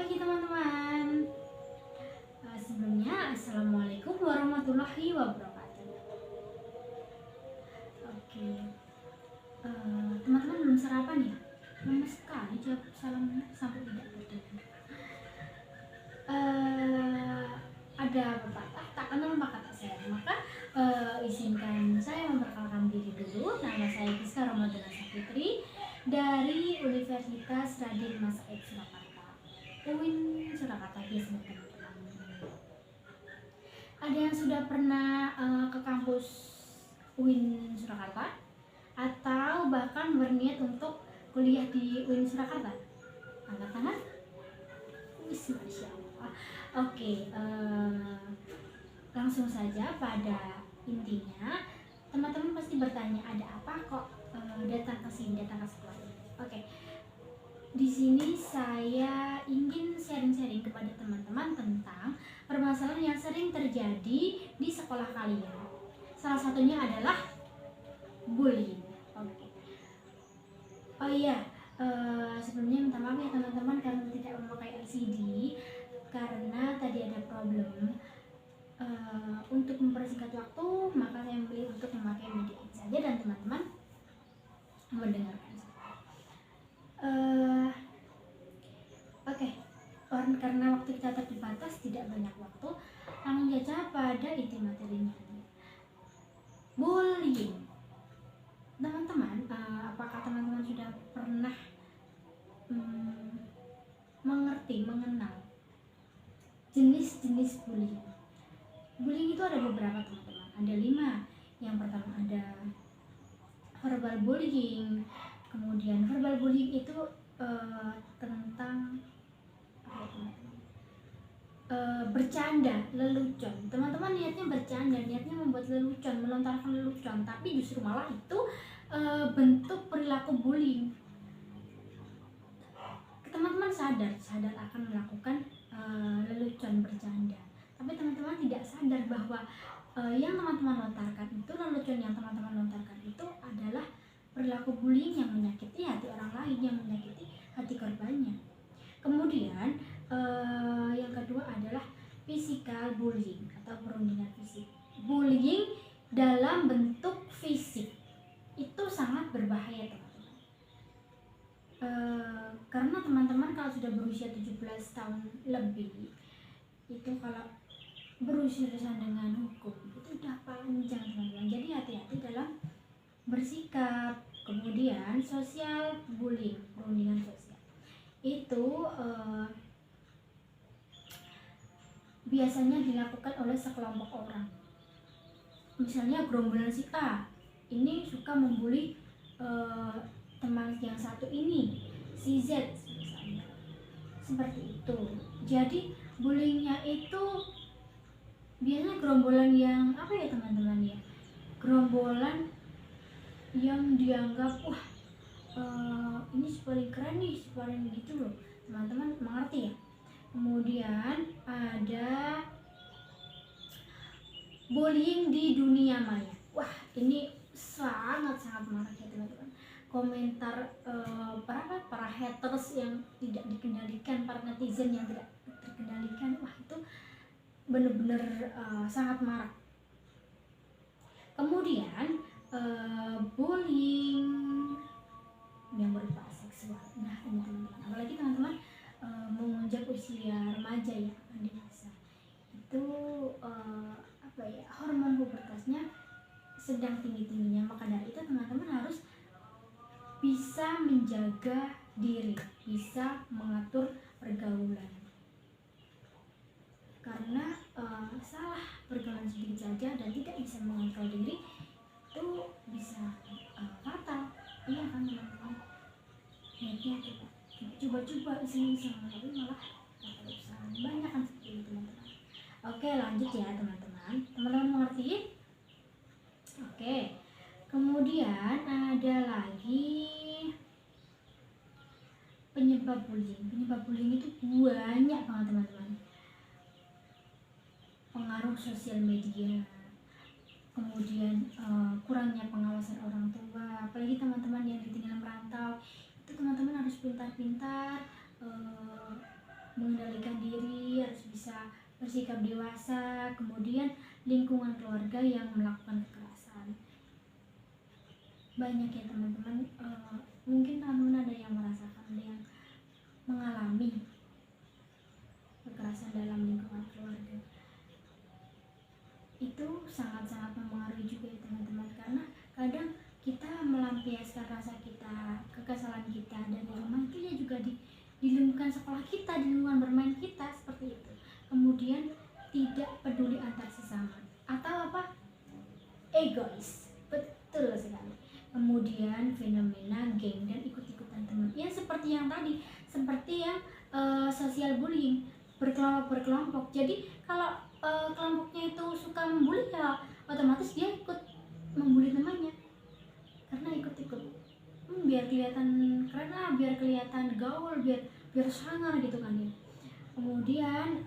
pagi teman-teman. Sebelumnya assalamualaikum warahmatullahi wabarakatuh. Oke, teman-teman belum sarapan ya? Lemes sekali jawab salam sampai tidak bertemu. Ada pepatah tak kenal maka tak sayang. Maka izinkan saya memperkenalkan diri dulu. Nama saya Giska Ramadhana Sapitri dari Universitas Radin Mas Said Surakarta, UIN Surakarta biasa teman-teman. Ada yang sudah pernah ke kampus UIN Surakarta atau bahkan berniat untuk kuliah di UIN Surakarta? Angkat tangan. Masya Allah. Oke, langsung saja pada intinya. Teman-teman pasti bertanya, ada apa kok datang ke sini, datang ke sekolah ini? Oke, di sini saya ingin sharing-sharing kepada teman-teman tentang permasalahan yang sering terjadi di sekolah kalian. Salah satunya adalah bullying. Oke. Oh iya, sebelumnya minta maaf ya teman-teman karena tidak memakai LCD karena tadi ada problem. Untuk mempersingkat waktu, maka saya memilih untuk memakai media ini saja dan teman-teman mendengarkan. Oke, karena waktu kita terbatas, tidak banyak waktu, langsung saja pada inti materinya. Bullying. Teman-teman, apakah teman-teman sudah pernah mengenal jenis-jenis bullying? Bullying itu ada beberapa teman-teman, ada 5. Yang pertama ada verbal bullying. Kemudian verbal bullying itu tentang bercanda, lelucon. Teman-teman niatnya bercanda, niatnya membuat lelucon, melontarkan lelucon, tapi justru malah itu bentuk perilaku bullying. Teman-teman sadar akan melakukan lelucon, bercanda, tapi teman-teman tidak sadar bahwa yang teman-teman lontarkan itu, lelucon yang teman-teman lontarkan itu adalah perilaku bullying yang menyakiti hati orang lain, yang menyakiti hati korbannya. Kemudian yang kedua adalah physical bullying atau perundingan fisik. Bullying dalam bentuk fisik itu sangat berbahaya teman-teman. Karena teman-teman kalau sudah berusia 17 tahun lebih, itu kalau berurusan dengan hukum itu udah panjang teman-teman. Jadi hati-hati dalam bersikap. Kemudian social bullying, perundingan sosial itu biasanya dilakukan oleh sekelompok orang. Misalnya gerombolan si A ini suka membuli teman yang satu ini, si Z misalnya, seperti itu. Jadi bullyingnya itu biasanya gerombolan yang apa ya teman-teman ya, gerombolan yang dianggap wah ini si paling keren nih, si paling gitu loh, teman-teman mengerti ya. Kemudian ada bullying di dunia maya. Wah, ini sangat marak ya teman-teman. Komentar para haters yang tidak dikendalikan, para netizen yang tidak terkendalikan, wah itu benar-benar sangat marak. Kemudian bullying yang berupa seksual. Nah ini teman-teman, apalagi teman-teman menginjak usia remaja ya, dewasa, itu hormon pubertasnya sedang tinggi-tingginya. Maka dari itu teman-teman harus bisa menjaga diri, bisa mengatur pergaulan. Karena salah pergaulan sedikit saja dan tidak bisa mengontrol diri itu bisa fatal. Iya kan teman-teman? Niatnya coba-coba iseng-iseng, tapi malah banyak kan seperti itu teman-teman. Oke, lanjut ya teman-teman. Teman-teman mengerti? Oke. Kemudian ada lagi penyebab bullying. Penyebab bullying itu banyak banget teman-teman. Pengaruh sosial media, kemudian kurangnya pengawasan orang tua, apalagi teman-teman yang ditinggal merantau, itu teman-teman harus pintar-pintar mengendalikan diri, harus bisa bersikap dewasa. Kemudian lingkungan keluarga yang melakukan kekerasan. Banyak ya teman-teman, mungkin teman-teman ada yang merasakan, ada yang mengalami kekerasan dalam lingkungan keluarga. Itu sangat-sangat mempengaruhi juga ya teman-teman, karena kadang kita melampiaskan rasa kita, kekesalan kita dari rumah itu ya juga di lingkungan sekolah kita, di lingkungan bermain kita, seperti itu. Kemudian tidak peduli antar sesama atau apa, egois, betul sekali. Kemudian fenomena geng dan ikut-ikutan teman, ya seperti yang tadi, seperti yang social bullying, berkelompok. Jadi kalau kelompoknya itu suka membuli, ya otomatis dia ikut membuli temannya karena ikut-ikut, biar kelihatan keren lah, biar kelihatan gaul, biar sangar gitu kan ya. Kemudian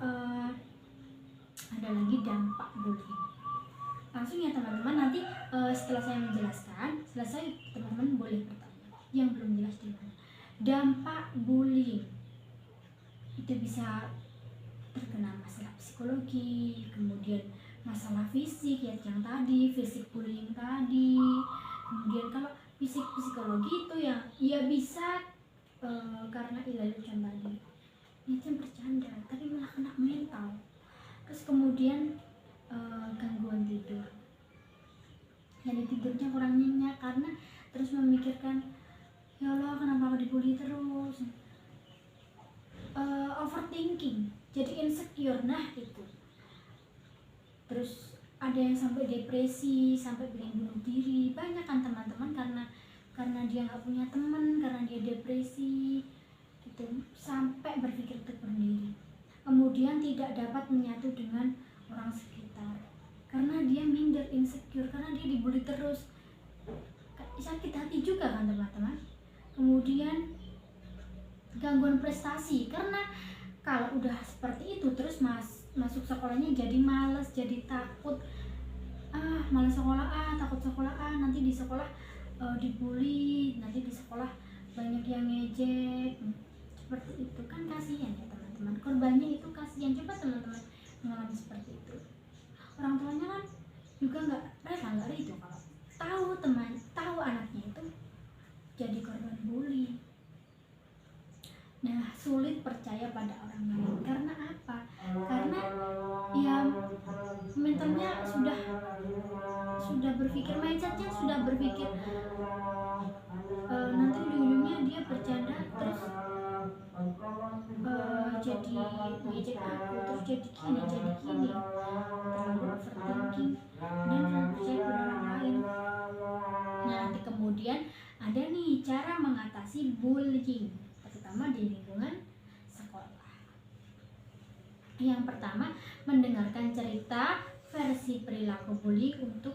ada lagi dampak bullying. Langsung ya teman-teman, nanti setelah saya menjelaskan selesai, teman-teman boleh bertanya yang belum jelas di mana. Dampak bullying itu bisa terkena masalah psikologi, kemudian masalah fisik ya, yang tadi fisik bullying tadi. Kemudian kalau fisik psikologi itu yang ya bisa karena ilah lucuan tadi, itu yang bercanda tapi malah kena mental. Terus kemudian gangguan tidur, jadi tidurnya kurang nyenyak karena terus memikirkan, ya Allah kenapa aku dibully terus. Overthinking, jadi insecure, nah itu. Terus ada yang sampai depresi, sampai pengen bunuh diri. Banyak kan teman-teman, karena dia nggak punya teman, karena dia depresi gitu, sampai berpikir untuk bunuh diri. Kemudian tidak dapat menyatu dengan orang sekitar karena dia minder, insecure, karena dia dibully terus. Sakit hati juga kan teman-teman. Kemudian gangguan prestasi, karena kalau udah seperti itu terus masuk sekolahnya jadi malas, jadi takut, malas sekolah, takut sekolah, nanti di sekolah dibully, nanti di sekolah banyak yang ngejek, seperti itu kan. Kasihan ya teman-teman, korbannya itu kasihan. Coba teman-teman mengalami seperti itu, orang tuanya kan juga nggak rela, nggak itu kalau tahu anaknya itu jadi korban bully. Nah, sulit percaya pada orang lain karena apa? Karena ya mentalnya sudah berpikir, mindsetnya sudah berpikir nanti ujung-ujungnya dia bercanda terus jadi ngejek aku, terus jadi gini, terlalu overthinking dan terlalu percaya pada orang lain. Nah, kemudian ada nih cara mengatasi bullying, terutama di lingkungan sekolah. Yang pertama, mendengarkan cerita versi perilaku bullying untuk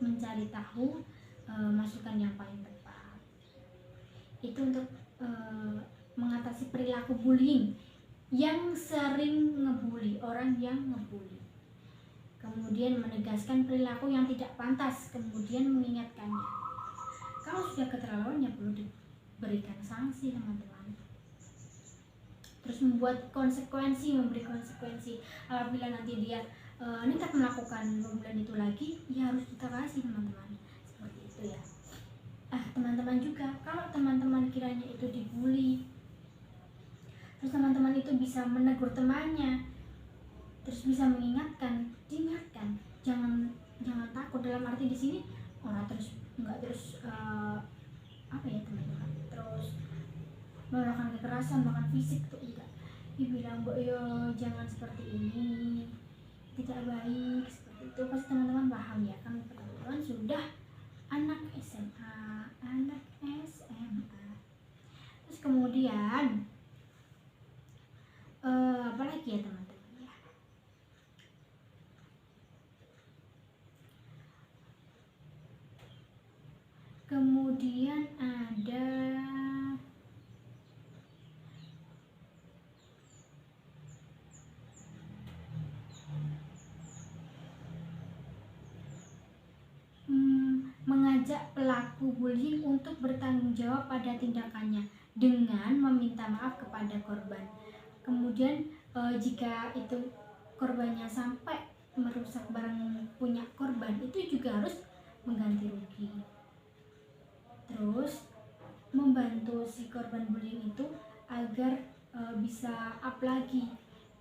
mencari tahu masukan yang paling tepat. Itu untuk mengatasi perilaku bullying yang sering ngebully, orang yang ngebully. Kemudian menegaskan perilaku yang tidak pantas, kemudian mengingatkannya. Kalau sudah keterlaluan ya perlu diberikan sanksi teman-teman. Terus memberi konsekuensi. Apabila nanti dia nekat melakukan pembulian itu lagi, ya harus kita kasih teman-teman. Seperti itu ya. Teman-teman juga, kalau teman-teman kiranya itu dibully, terus teman-teman itu bisa menegur temannya, terus bisa diingatkan, jangan takut. Dalam arti di sini orang nggak terus teman-teman terus melakukan kekerasan, bahkan fisik tuh enggak. Dibilang jangan seperti ini, tidak baik, seperti itu. Pasti teman-teman paham ya kan, teman-teman sudah anak SMA. Terus kemudian apa lagi ya teman-teman ya? Kemudian ada mengajak pelaku bullying untuk bertanggung jawab pada tindakannya dengan meminta maaf kepada korban. Kemudian jika itu korbannya sampai merusak barang punya korban, itu juga harus mengganti rugi. Terus membantu si korban bullying itu agar bisa up lagi,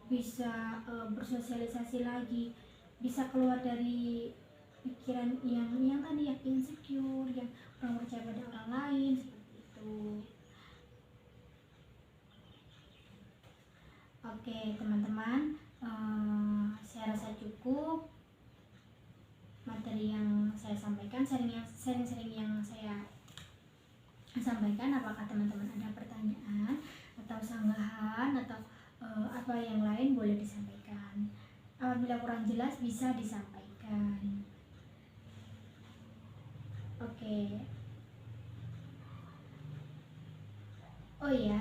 bisa bersosialisasi lagi, bisa keluar dari pikiran yang tadi, yang insecure, yang kurang percaya pada orang lain, seperti itu. Oke teman-teman, saya rasa cukup materi yang saya sampaikan, sharing yang saya sampaikan. Apakah teman-teman ada pertanyaan atau sanggahan atau apa yang lain, boleh disampaikan. Apabila kurang jelas bisa disampaikan. Oke. Oh iya,